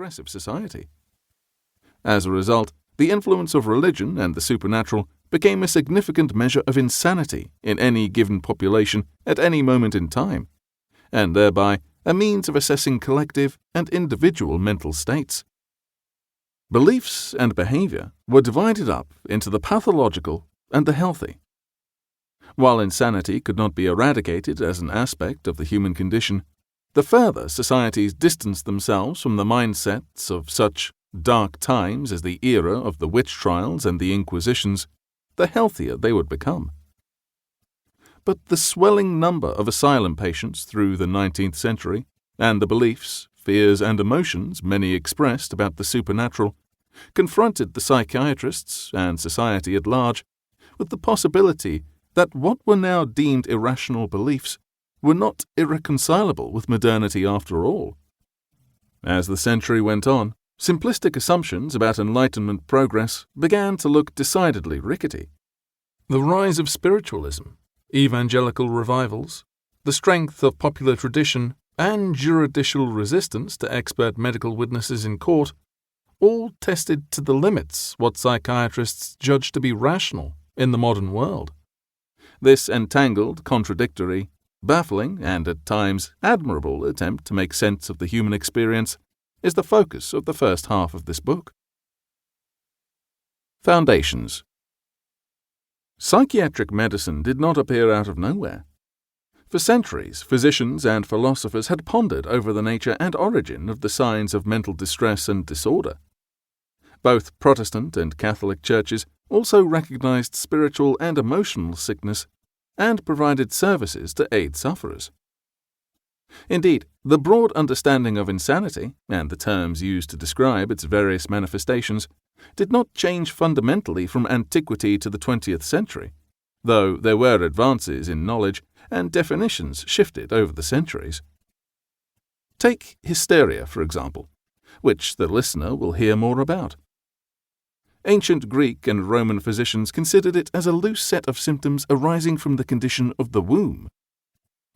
progressive society. As a result, the influence of religion and the supernatural became a significant measure of insanity in any given population at any moment in time, and thereby a means of assessing collective and individual mental states. Beliefs and behavior were divided up into the pathological and the healthy. While insanity could not be eradicated as an aspect of the human condition, the further societies distanced themselves from the mindsets of such dark times as the era of the witch trials and the Inquisitions, the healthier they would become. But the swelling number of asylum patients through the 19th century, and the beliefs, fears, and emotions many expressed about the supernatural, confronted the psychiatrists and society at large with the possibility that what were now deemed irrational beliefs were not irreconcilable with modernity after all. As the century went on, simplistic assumptions about Enlightenment progress began to look decidedly rickety. The rise of spiritualism, evangelical revivals, the strength of popular tradition, and juridical resistance to expert medical witnesses in court all tested to the limits what psychiatrists judged to be rational in the modern world. This entangled, contradictory, baffling, and at times admirable attempt to make sense of the human experience is the focus of the first half of this book. Foundations. Psychiatric medicine did not appear out of nowhere. For centuries, physicians and philosophers had pondered over the nature and origin of the signs of mental distress and disorder. Both Protestant and Catholic churches also recognized spiritual and emotional sickness and provided services to aid sufferers. Indeed, the broad understanding of insanity, and the terms used to describe its various manifestations, did not change fundamentally from antiquity to the 20th century, though there were advances in knowledge and definitions shifted over the centuries. Take hysteria, for example, which the listener will hear more about. Ancient Greek and Roman physicians considered it as a loose set of symptoms arising from the condition of the womb.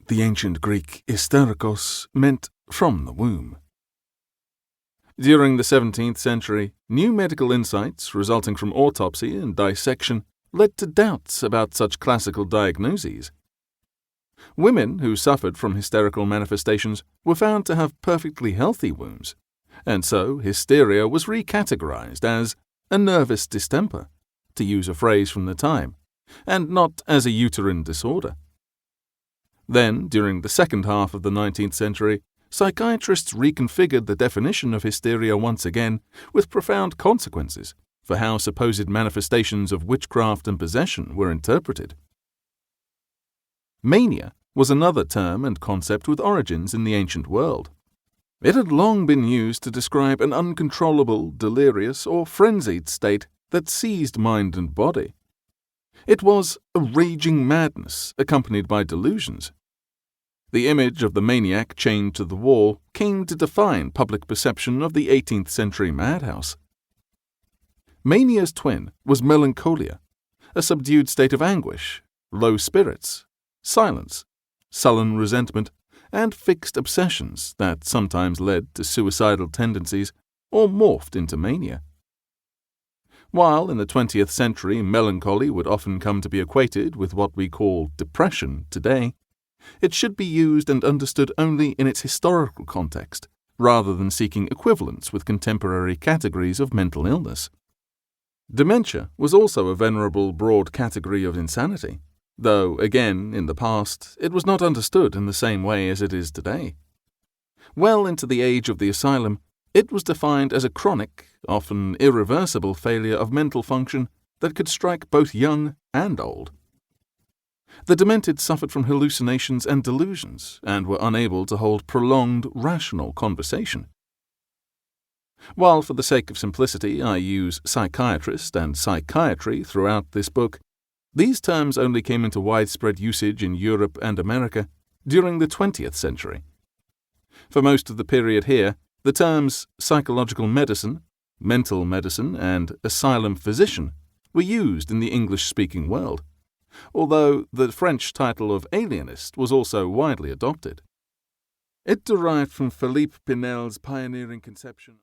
The ancient Greek hysterikos meant from the womb. During the 17th century, new medical insights resulting from autopsy and dissection led to doubts about such classical diagnoses. Women who suffered from hysterical manifestations were found to have perfectly healthy wombs, and so hysteria was recategorized as a nervous distemper, to use a phrase from the time, and not as a uterine disorder. Then, during the second half of the 19th century, psychiatrists reconfigured the definition of hysteria once again, with profound consequences for how supposed manifestations of witchcraft and possession were interpreted. Mania was another term and concept with origins in the ancient world. It had long been used to describe an uncontrollable, delirious, or frenzied state that seized mind and body. It was a raging madness accompanied by delusions. The image of the maniac chained to the wall came to define public perception of the 18th century madhouse. Mania's twin was melancholia, a subdued state of anguish, low spirits, silence, sullen resentment, and fixed obsessions that sometimes led to suicidal tendencies or morphed into mania. While in the 20th century melancholy would often come to be equated with what we call depression today, it should be used and understood only in its historical context, rather than seeking equivalence with contemporary categories of mental illness. Dementia was also a venerable broad category of insanity, though, again, in the past, it was not understood in the same way as it is today. Well into the age of the asylum, it was defined as a chronic, often irreversible failure of mental function that could strike both young and old. The demented suffered from hallucinations and delusions and were unable to hold prolonged, rational conversation. While for the sake of simplicity I use psychiatrist and psychiatry throughout this book, these terms only came into widespread usage in Europe and America during the 20th century. For most of the period here, the terms psychological medicine, mental medicine, and asylum physician were used in the English-speaking world, although the French title of alienist was also widely adopted. It derived from Philippe Pinel's pioneering conception